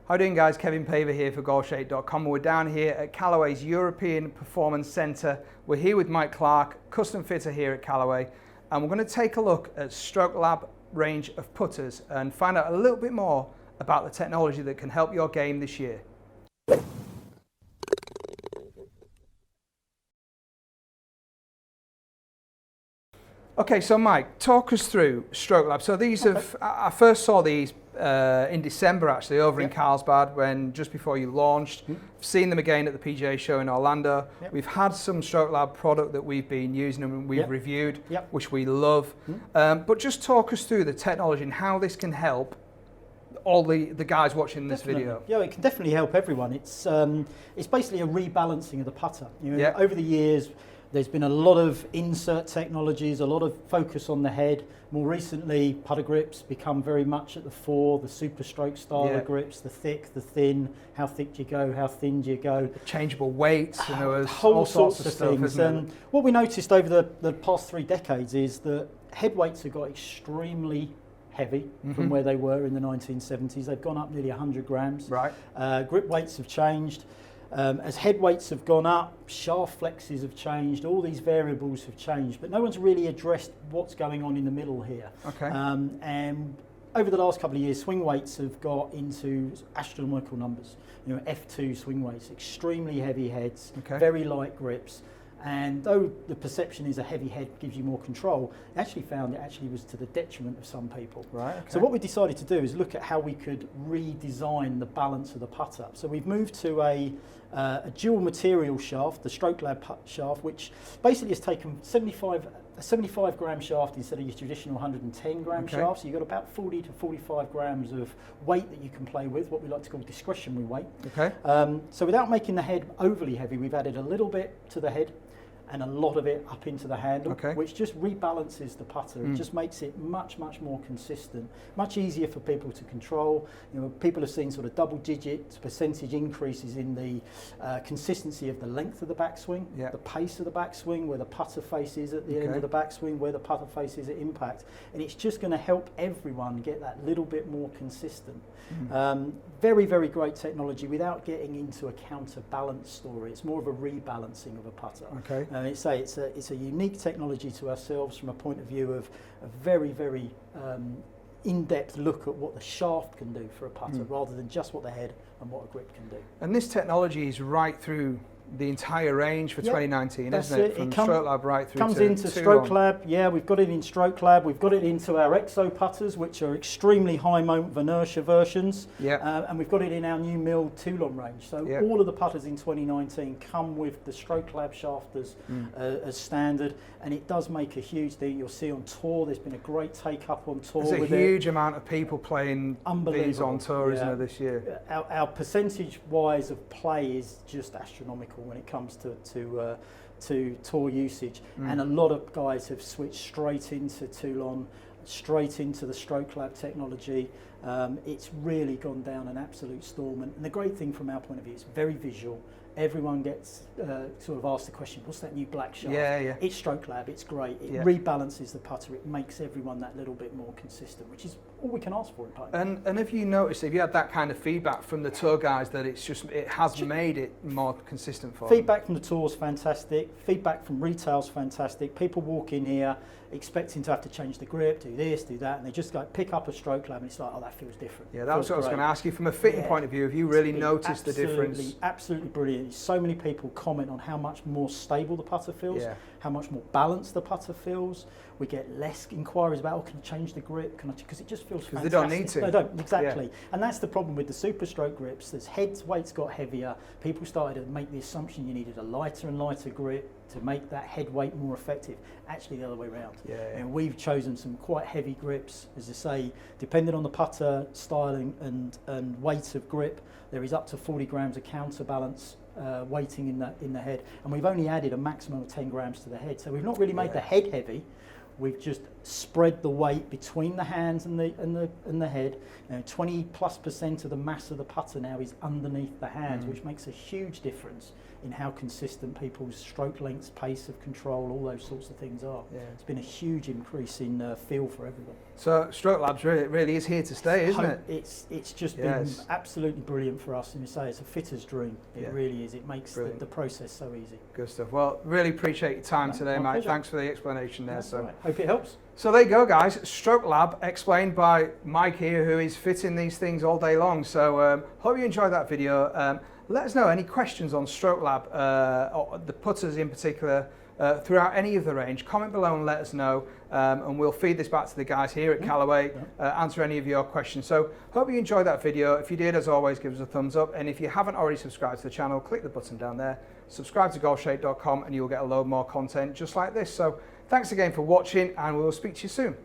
How are you doing, guys? Kevin Paver here for Golfshake.com. We're down here at Callaway's European Performance Centre. We're here with Mike Clark, custom fitter here at Callaway, and we're going to take a look at Strokelab range of putters and find out a little bit more about the technology that can help your game this year. Okay, so Mike, talk us through Strokelab. So these I first saw these in December actually over in Carlsbad when just before you launched. I've seen them again at the PGA show in Orlando. We've had some Strokelab product that we've been using and we've reviewed, which we love. But just talk us through the technology and how this can help all the guys watching this video. Yeah, it can definitely help everyone. It's basically a rebalancing of the putter. You know, over the years, there's been a lot of insert technologies, a lot of focus on the head. More recently, putter grips become very much at the fore, the super stroke style of grips, the thick, the thin, how thick do you go, how thin do you go. Changeable weights, you know, all sorts of things. And what we noticed over the past 3 decades is that head weights have got extremely heavy from where they were in the 1970s. They've gone up nearly 100 grams. Right. Grip weights have changed. As head weights have gone up, shaft flexes have changed, all these variables have changed, but no one's really addressed what's going on in the middle here. Okay. And over the last couple of years, swing weights have got into astronomical numbers. You know, F2 swing weights, extremely heavy heads, very light grips. And though the perception is a heavy head gives you more control, I actually found it actually was to the detriment of some people. Right. Okay. So what we decided to do is look at how we could redesign the balance of the putter. So we've moved to a dual material shaft, the Strokelab putt shaft, which basically has taken a 75 gram shaft instead of your traditional 110 gram shaft. So you've got about 40 to 45 grams of weight that you can play with, what we like to call discretionary weight. Okay. So without making the head overly heavy, we've added a little bit to the head and a lot of it up into the handle, which just rebalances the putter. It just makes it much, much more consistent, much easier for people to control. You know, people have seen sort of double-digit percentage increases in the consistency of the length of the backswing, the pace of the backswing, where the putter face is at the end of the backswing, where the putter face is at impact, and it's just going to help everyone get that little bit more consistent. Very, very great technology without getting into a counterbalance story. It's more of a rebalancing of a putter. And it's a unique technology to ourselves from a point of view of a very, very in-depth look at what the shaft can do for a putter rather than just what the head and what a grip can do. And this technology is right through the entire range for 2019, isn't it? From Strokelab right through comes into Strokelab. Yeah, we've got it in Strokelab. We've got it into our Exo putters, which are extremely high moment of inertia versions. And we've got it in our new milled Toulon range. So all of the putters in 2019 come with the Strokelab shaft as standard, and it does make a huge thing. You'll see on tour, there's been a great take up on tour. There's a huge amount of people playing these on tour, isn't there, this year? Our percentage wise of play is just astronomical when it comes to tour usage, and a lot of guys have switched straight into Toulon, straight into the Strokelab technology. It's really gone down an absolute storm, and the great thing from our point of view, it's very visual. Everyone gets sort of asked the question, what's that new black shaft? It's Strokelab, it's great. It rebalances the putter, it makes everyone that little bit more consistent, which is all we can ask for in putting. And have you noticed, have you had that kind of feedback from the tour guys that it has made it more consistent for them? Feedback from the tour's fantastic, feedback from retail's fantastic. People walk in here expecting to have to change the grip, do this, do that, and they just go pick up a Strokelab and it's like, oh, that feels different. Yeah, that's what I was going to ask you. From a fitting point of view, have you really noticed the difference? Absolutely brilliant. So many people comment on how much more stable the putter feels, how much more balanced the putter feels. We get less inquiries about, oh, can I change the grip? Because it just feels fantastic. They don't need to. They don't, exactly. And that's the problem with the super stroke grips. As head weights got heavier, people started to make the assumption you needed a lighter and lighter grip to make that head weight more effective. Actually, the other way around. And we've chosen some quite heavy grips, as I say, depending on the putter styling and weight of grip, there is up to 40 grams of counterbalance weighting in the head, and we've only added a maximum of 10 grams to the head. So we've not really made the head heavy. We've just spread the weight between the hands and the head. 20+% of the mass of the putter now is underneath the hands, which makes a huge difference in how consistent people's stroke lengths, pace of control, all those sorts of things are. Yeah. It's been a huge increase in feel for everyone. So Strokelabs really is here to stay, isn't it? It's just been absolutely brilliant for us, and you say it's a fitter's dream. It really is. It makes the process so easy. Good stuff. Well, really appreciate your time today, Mike. Thanks for the explanation there. That's right. Hope it helps. So there you go, guys. Strokelab explained by Mike here, who is fitting these things all day long. So hope you enjoyed that video. Let us know any questions on Strokelab, or the putters in particular, throughout any of the range. Comment below and let us know, and we'll feed this back to the guys here at Callaway, answer any of your questions. So hope you enjoyed that video. If you did, as always, give us a thumbs up. And if you haven't already subscribed to the channel, click the button down there. Subscribe to Golfshake.com and you'll get a load more content just like this. So thanks again for watching, and we will speak to you soon.